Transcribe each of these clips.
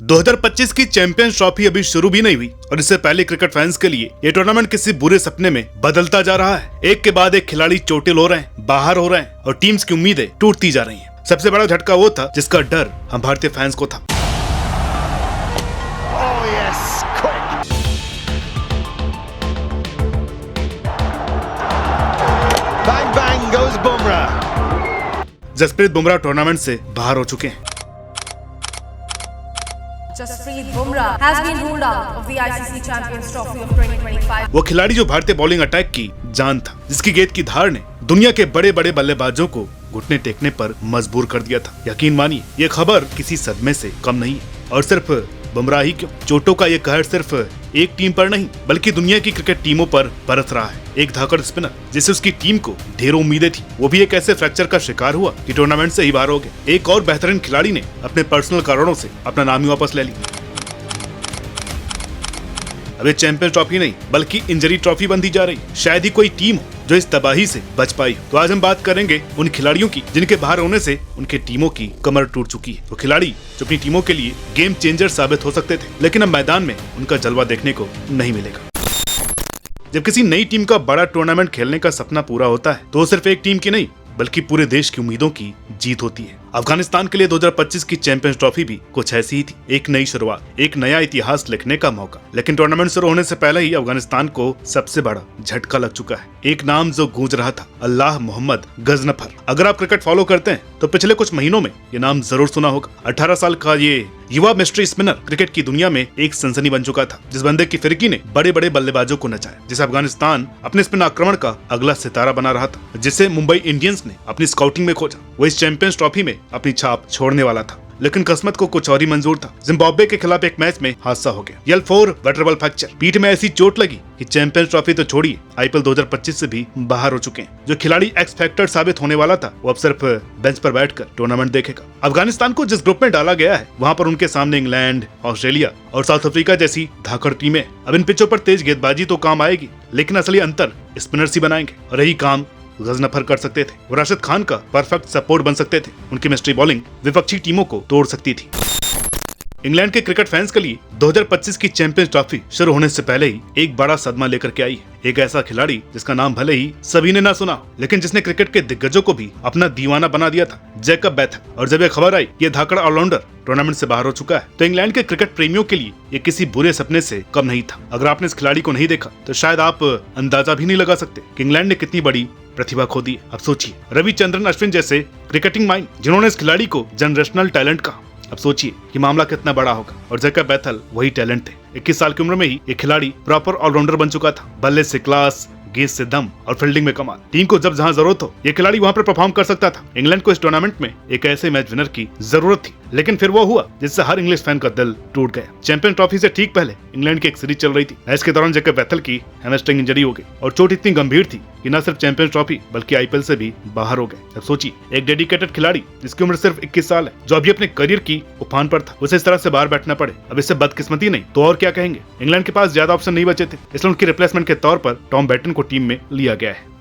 2025 की champions trophy अभी शुरू भी नहीं हुई और इससे पहले क्रिकेट फैंस के लिए ये टूर्नामेंट किसी बुरे सपने में बदलता जा रहा है। एक के बाद एक खिलाड़ी चोटिल हो रहे हैं, बाहर हो रहे हैं और टीम्स की उम्मीदें टूटती जा रही हैं। सबसे बड़ा झटका वो था जिसका डर हम भारतीय फैंस को था। जसप्रीत बुमराह टूर्नामेंट से बाहर हो चुके हैं। Jasprit Bumrah has been ruled out of the ICC Champions Trophy of 2025. वो खिलाड़ी जो भारतीय बॉलिंग अटैक की जान था, जिसकी गेंद की धार ने दुनिया के बड़े बड़े बल्लेबाजों को घुटने टेकने पर मजबूर कर दिया था। यकीन मानिए ये खबर किसी सदमे से कम नहीं है। और सिर्फ बुमराह ही क्यों, चोटों का ये कहर सिर्फ एक टीम पर नहीं बल्कि दुनिया की क्रिकेट टीमों पर बरस रहा है। एक धाकड़ स्पिनर जिसे उसकी टीम को ढेरों उम्मीदें थी, वो भी एक ऐसे फ्रैक्चर का शिकार हुआ कि टूर्नामेंट से ही बाहर हो गया। एक और बेहतरीन खिलाड़ी ने अपने पर्सनल कारणों से अपना नाम ही वापस ले लिया। अब ये चैंपियंस ट्रॉफी नहीं बल्कि इंजरी ट्रॉफी बनती जा रही। शायद ही कोई टीम हो जो इस तबाही से बच पाई। तो आज हम बात करेंगे उन खिलाड़ियों की जिनके बाहर होने से उनके टीमों की कमर टूट चुकी है। वो खिलाड़ी जो अपनी टीमों के लिए गेम चेंजर साबित हो सकते थे, लेकिन अब मैदान में उनका जलवा देखने को नहीं मिलेगा। जब किसी नई टीम का बड़ा टूर्नामेंट खेलने का सपना पूरा होता है तो सिर्फ एक टीम की नहीं बल्कि पूरे देश की उम्मीदों की जीत होती है। अफगानिस्तान के लिए 2025 की चैंपियंस ट्रॉफी भी कुछ ऐसी ही थी। एक नई शुरुआत, एक नया इतिहास लिखने का मौका। लेकिन टूर्नामेंट शुरू होने से पहले ही अफगानिस्तान को सबसे बड़ा झटका लग चुका है। एक नाम जो गूंज रहा था, अल्लाह मोहम्मद गजनफर। अगर आप क्रिकेट फॉलो करते हैं तो पिछले कुछ महीनों में ये नाम जरूर सुना होगा। 18 साल का ये युवा मिस्ट्री स्पिनर क्रिकेट की दुनिया में एक सनसनी बन चुका था। जिस बंदे की फिरकी ने बड़े बड़े बल्लेबाजों को नचाया, जिसे अफगानिस्तान अपने स्पिन आक्रमण का अगला सितारा बना रहा था, जिसे मुंबई इंडियंस ने अपनी स्काउटिंग में खोजा, वो इस चैंपियंस ट्रॉफी में अपनी छाप छोड़ने वाला था। लेकिन किस्मत को कुछ और ही मंजूर था। जिम्बाब्वे के खिलाफ एक मैच में हादसा हो गया। L4 वर्टेब्रल फ्रैक्चर, पीठ में ऐसी चोट लगी कि चैंपियंस ट्रॉफी तो छोड़िए, IPL 2025 से भी बाहर हो चुके हैं। जो खिलाड़ी एक्स फैक्टर साबित होने वाला था वो अब सिर्फ बेंच पर बैठकर टूर्नामेंट देखेगा। अफगानिस्तान को जिस ग्रुप में डाला गया है वहाँ पर उनके सामने इंग्लैंड, ऑस्ट्रेलिया और साउथ अफ्रीका जैसी धाकड़ टीमें। अब इन पिचों पर तेज गेंदबाजी तो काम आएगी, लेकिन असली अंतर स्पिनर्स ही बनाएंगे और यही काम गजनफर कर सकते थे। वो राशिद खान का परफेक्ट सपोर्ट बन सकते थे। उनकी मिस्ट्री बॉलिंग विपक्षी टीमों को तोड़ सकती थी। इंग्लैंड के क्रिकेट फैंस के लिए 2025 की चैंपियंस ट्रॉफी शुरू होने से पहले ही एक बड़ा सदमा लेकर के आई है। एक ऐसा खिलाड़ी जिसका नाम भले ही सभी ने ना सुना, लेकिन जिसने क्रिकेट के दिग्गजों को भी अपना दीवाना बना दिया था, जैकब बेथेल। और जब ये खबर आई ये धाकड़ ऑलराउंडर टूर्नामेंट से बाहर हो चुका है तो इंग्लैंड के क्रिकेट प्रेमियों के लिए ये किसी बुरे सपने से कम नहीं था। अगर आपने इस खिलाड़ी को नहीं देखा तो शायद आप अंदाजा भी नहीं लगा सकते कि इंग्लैंड ने कितनी बड़ी प्रतिभा खो दी। अब सोचिए, रविचंद्रन अश्विन जैसे क्रिकेटिंग माइंड जिन्होंने इस खिलाड़ी को जनरेशनल टैलेंट कहा, अब सोचिए कि मामला कितना बड़ा होगा। और जैकब बेथेल वही टैलेंट थे। 21 साल की उम्र में ही ये खिलाड़ी प्रॉपर ऑलराउंडर बन चुका था। बल्ले से क्लास, गेंद से दम और फील्डिंग में कमाल। टीम को जब जहां जरूरत हो ये खिलाड़ी वहां पर परफॉर्म कर सकता था। इंग्लैंड को इस टूर्नामेंट में एक ऐसे मैच विनर की जरूरत थी, लेकिन फिर वो हुआ जिससे हर इंग्लिश फैन का दिल टूट गया। चैंपियन ट्रॉफी से ठीक पहले इंग्लैंड की एक सीरीज चल रही थी। मैच के दौरान जैकब बेथेल की हैमस्ट्रिंग इंजरी हो गई और चोट इतनी गंभीर थी कि न सिर्फ चैंपियंस ट्रॉफी बल्कि IPL से भी बाहर हो गए। अब सोचिए, एक डेडिकेटेड खिलाड़ी जिसकी उम्र सिर्फ 21 साल है, जो अभी अपने करियर की उफान पर था, उसे इस तरह से बाहर बैठना पड़े। अब इससे बदकिस्मती नहीं तो और क्या कहेंगे। इंग्लैंड के पास ज्यादा ऑप्शन नहीं बचे थे, इसलिए उनकी रिप्लेसमेंट के तौर पर टॉम बैटन को टीम में लिया गया है।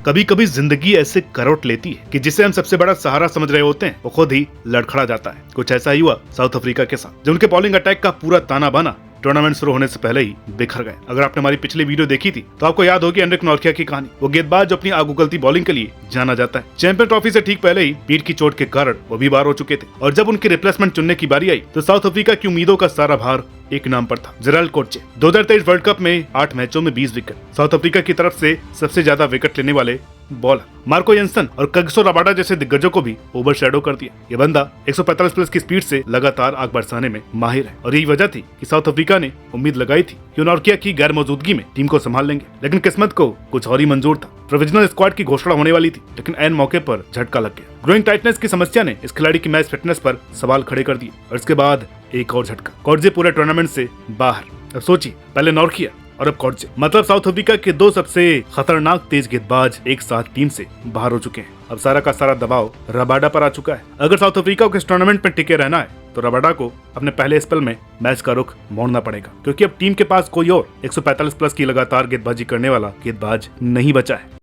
कभी कभी जिंदगी ऐसे करवट लेती है कि जिसे हम सबसे बड़ा सहारा समझ रहे होते हैं वो खुद ही लड़खड़ा जाता है। कुछ ऐसा ही हुआ साउथ अफ्रीका के साथ, जो उनके बॉलिंग अटैक का पूरा ताना बाना टूर्नामेंट शुरू होने से पहले ही बिखर गए। अगर आपने हमारी पिछली वीडियो देखी थी तो आपको याद होगी एंड्रिक नॉर्किया की कहानी। वो गेंदबाज जो अपनी आग उगलती बॉलिंग के लिए जाना जाता है। चैंपियन ट्रॉफी से ठीक पहले ही पीठ की चोट के कारण वो भी बाहर हो चुके थे और जब उनकी रिप्लेसमेंट चुनने की बारी आई तो साउथ अफ्रीका की उम्मीदों का सारा भार एक नाम पर था, जेराल्ड कोर्चे। 2023 वर्ल्ड कप में 8 मैचों में 20 विकेट। साउथ अफ्रीका की तरफ से सबसे ज्यादा विकेट लेने वाले बॉलर मार्को यंसन और कगिसो रबाडा जैसे दिग्गजों को भी ओवरशैडो कर दिया। ये बंदा 145 प्लस की स्पीड से लगातार आग बरसाने में माहिर है और यही वजह थी कि साउथ अफ्रीका ने उम्मीद लगाई थी कि नॉर्किया की गैर मौजूदगी में टीम को संभाल लेंगे। लेकिन किस्मत को कुछ और ही मंजूर था। प्रोविजनल स्क्वाड की घोषणा होने वाली थी, लेकिन ऐन मौके पर झटका लग गया। ग्रोइंग टाइटनेस की समस्या ने इस खिलाड़ी की मैच फिटनेस पर सवाल खड़े कर दिए और इसके बाद एक और झटका, कोर्जे पूरे टूर्नामेंट से बाहर। अब सोचिए, पहले नॉर्किया और अब कोर्जे, मतलब साउथ अफ्रीका के दो सबसे खतरनाक तेज गेंदबाज एक साथ टीम से बाहर हो चुके हैं। अब सारा का सारा दबाव रबाडा पर आ चुका है। अगर साउथ अफ्रीका को इस टूर्नामेंट में टिके रहना है तो रबाडा को अपने पहले स्पेल में मैच का रुख मोड़ना पड़ेगा, क्योंकि अब टीम के पास कोई और 145 प्लस की लगातार गेंदबाजी करने वाला गेंदबाज नहीं बचा है।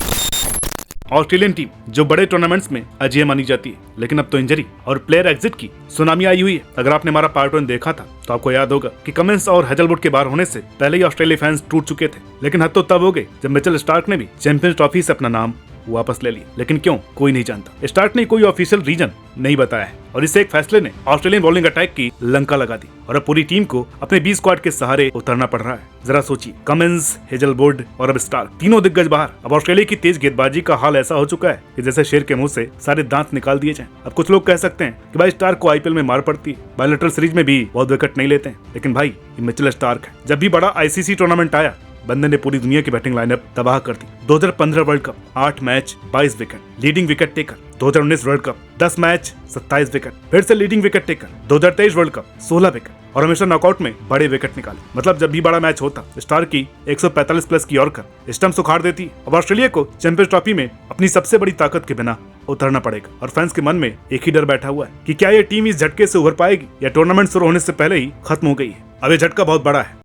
ऑस्ट्रेलियन टीम जो बड़े टूर्नामेंट्स में अजय मानी जाती है, लेकिन अब तो इंजरी और प्लेयर एग्जिट की सुनामी आई हुई है। अगर आपने हमारा पार्ट 1 देखा था तो आपको याद होगा कि कमिंस और हेजलवुड के बाहर होने से पहले ही ऑस्ट्रेलिया फैंस टूट चुके थे, लेकिन हद तो तब हो गई जब मिचेल स्टार्क ने भी चैंपियंस ट्रॉफी से अपना नाम वापस ले लिया। लेकिन क्यों, कोई नहीं जानता। स्टार्क ने कोई ऑफिशियल रीजन नहीं बताया है और इस एक फैसले ने ऑस्ट्रेलियन बॉलिंग अटैक की लंका लगा दी और अब पूरी टीम को अपने 20 स्क्वाड के सहारे उतरना पड़ रहा है। जरा सोचिए, कमिंस, हेजलवुड और अब स्टार्क, तीनों दिग्गज बाहर। अब ऑस्ट्रेलिया की तेज गेंदबाजी का हाल ऐसा हो चुका है कि जैसे शेर के मुंह से सारे दांत निकाल दिए जाएं। अब कुछ लोग कह सकते हैं कि भाई स्टार्क को आईपीएल में मार पड़ती है, बायलैटरल सीरीज में भी बहुत विकेट नहीं लेते हैं, लेकिन भाई ये मिचेल स्टार्क है। जब भी बड़ा आईसीसी टूर्नामेंट आया, बंदे ने पूरी दुनिया की बैटिंग लाइनअप तबाह कर दी। 2015 world cup 8 match 22 wicket, leading wicket taker. 2019 world cup 10 match 27 wicket, फिर से leading wicket taker. 2023 world cup 16 wicket और हमेशा नॉकआउट में बड़े विकेट निकाले। मतलब जब भी बड़ा मैच होता, स्टार की 145 प्लस की यॉर्कर स्टंप्स उखाड़ देती। अब ऑस्ट्रेलिया को चैंपियंस ट्रॉफी में अपनी सबसे बड़ी ताकत के बिना उतरना पड़ेगा और फैंस के मन में एक ही डर बैठा हुआ है कि क्या ये टीम इस झटके से उभर पाएगी या टूर्नामेंट शुरू होने से पहले ही खत्म हो गई है। अब ये झटका बहुत बड़ा है।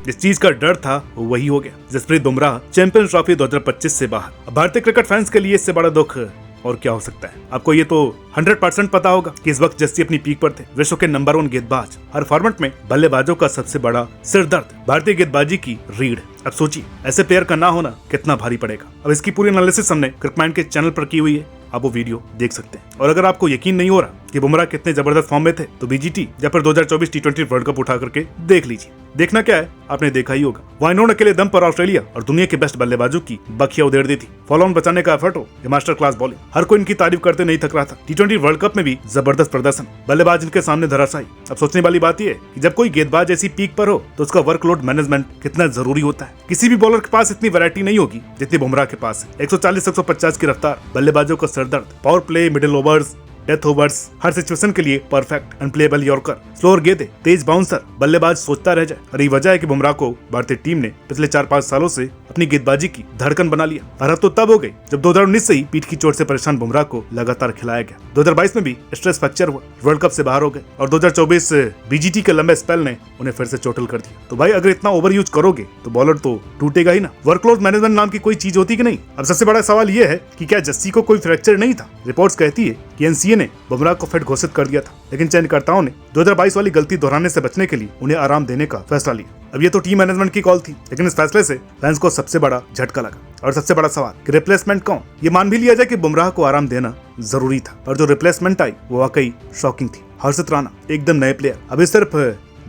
जिस चीज का डर था वो वही हो गया। जसप्रीत बुमराह चैंपियंस ट्रॉफी 2025 से बाहर। अब भारतीय क्रिकेट फैंस के लिए इससे बड़ा दुख और क्या हो सकता है। आपको ये तो 100% पता होगा कि इस वक्त जस्सी अपनी पीक पर थे, विश्व के नंबर 1 गेंदबाज, हर फॉर्मेट में बल्लेबाजों का सबसे बड़ा सिरदर्द, भारतीय गेंदबाजी की रीढ़। अब सोचिए, ऐसे प्लेयर का ना होना कितना भारी पड़ेगा। अब इसकी पूरी एनालिसिस हमने क्रिकमाइंड के चैनल पर की हुई है, आप वो वीडियो देख सकते हैं। और अगर आपको यकीन नहीं हो रहा कि बुमराह कितने जबरदस्त फॉर्म में थे, तो बीजीटी या फिर 2024 टी20 वर्ल्ड कप उठा करके देख लीजिए। देखना क्या है, आपने देखा ही होगा। वाइनोड अकेले दम पर ऑस्ट्रेलिया और दुनिया के बेस्ट बल्लेबाजों की बखिया उधेड़ दी थी। फॉलो ऑन बचाने का एफर्ट हो या मास्टर क्लास बॉलिंग, हर कोई इनकी तारीफ करते नहीं थक रहा था। टी20 वर्ल्ड कप में भी जबरदस्त प्रदर्शन, बल्लेबाज इनके सामने धराशायी। अब सोचने वाली बात यह है कि जब कोई गेंदबाज ऐसी पीक पर हो तो उसका वर्कलोड मैनेजमेंट कितना जरूरी होता है। किसी भी बॉलर के पास इतनी वैरायटी नहीं होगी जितनी बुमराह के पास है। 140-150 की रफ्तार, बल्लेबाजों का सरदर्द, power play, middle overs, death overs, हर सिचुएशन के लिए परफेक्ट, अनप्लेएबल यॉर्कर, स्लोअर गेंदें, तेज बाउंसर, बल्लेबाज सोचता रह जाए। और यही वजह है कि बुमराह को भारतीय टीम ने पिछले 4-5 सालों से अपनी गेंदबाजी की धड़कन बना लिया। और अब तो तब हो गई जब 2019 से ही पीठ की चोट से परेशान बुमराह को लगातार खिलाया गया। 2022 में भी स्ट्रेस फ्रैक्चर हुआ, वर्ल्ड कप से बाहर हो गए और 2024 बीजीटी के लंबे स्पेल ने उन्हें फिर से चोटिल कर दिया। तो भाई अगर इतना ओवर यूज करोगे तो बॉलर तो टूटेगा ही ना। वर्कलोड मैनेजमेंट नाम की कोई चीज होती कि नहीं। अब सबसे बड़ा सवाल यह है कि क्या जस्सी को कोई फ्रैक्चर नहीं था। रिपोर्ट्स कहती है कि एनसीए ने बुमराह को फिट घोषित कर दिया था, लेकिन चयनकर्ताओं ने 2022 वाली गलती दोहराने से बचने के लिए उन्हें आराम देने का फैसला लिया। अब ये तो टीम मैनेजमेंट की कॉल थी, लेकिन इस फैसले से फैंस को सबसे बड़ा झटका लगा। और सबसे बड़ा सवाल कि रिप्लेसमेंट कौन। ये मान भी लिया जाए कि बुमराह को आराम देना जरूरी था, और जो रिप्लेसमेंट आई वो वाकई शॉकिंग थी। हर्षित राणा एकदम नए प्लेयर, अभी सिर्फ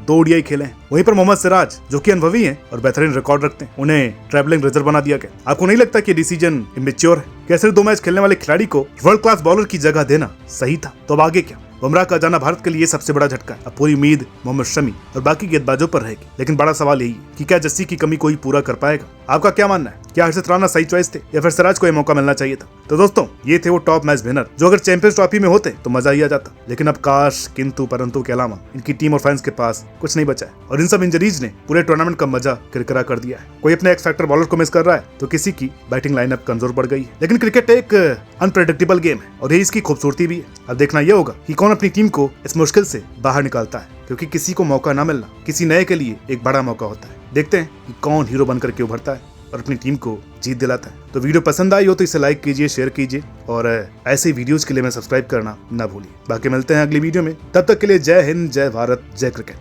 2 ओडीआई खेले हैं। वहीं पर मोहम्मद सिराज जो कि अनुभवी हैं और बेहतरीन रिकॉर्ड रखते हैं, उन्हें ट्रैवलिंग रिजर्व बना दिया गया। आपको नहीं लगता कि डिसीजन इमेच्योर है? क्या सिर्फ 2 मैच खेलने वाले खिलाड़ी को वर्ल्ड क्लास बॉलर की जगह देना सही था? तो अब आगे क्या? बुमराह का जाना भारत के लिए सबसे बड़ा झटका है। अब पूरी उम्मीद मोहम्मद शमी और बाकी गेंदबाजों पर रहेगी, लेकिन बड़ा सवाल यही है कि क्या जस्सी की कमी कोई पूरा कर पाएगा? आपका क्या मानना है? क्या हर्षित राणा सही चॉइस थे या फिर सिराज को यह मौका मिलना चाहिए था? तो दोस्तों, ये थे वो टॉप मैच विनर जो अगर चैंपियंस ट्रॉफी में होते तो मजा ही आ जाता, लेकिन अब काश, किंतु परंतु के अलावा इनकी टीम और फैंस के पास कुछ नहीं बचा है और इन सब इंजरीज ने पूरे टूर्नामेंट का मजा किरकिरा कर दिया है। कोई अपने एक्स फैक्टर बॉलर को मिस कर रहा है तो किसी की बैटिंग लाइनअप कमजोर पड़ गई है। लेकिन क्रिकेट एक अनप्रेडिक्टेबल गेम है और यही इसकी खूबसूरती भी है। अब देखना यह होगा कि कौन अपनी टीम को इस मुश्किल से बाहर निकालता है, क्योंकि किसी को मौका ना मिलना किसी नए के लिए एक बड़ा मौका होता है। देखते हैं कि कौन हीरो बनकर के उभरता है और अपनी टीम को जीत दिलाता है। तो वीडियो पसंद आई हो तो इसे लाइक कीजिए, शेयर कीजिए और ऐसे वीडियोस के लिए मैं सब्सक्राइब करना ना भूलिए। बाकी मिलते हैं अगली वीडियो में, तब तक के लिए जय हिंद, जय भारत, जय क्रिकेट।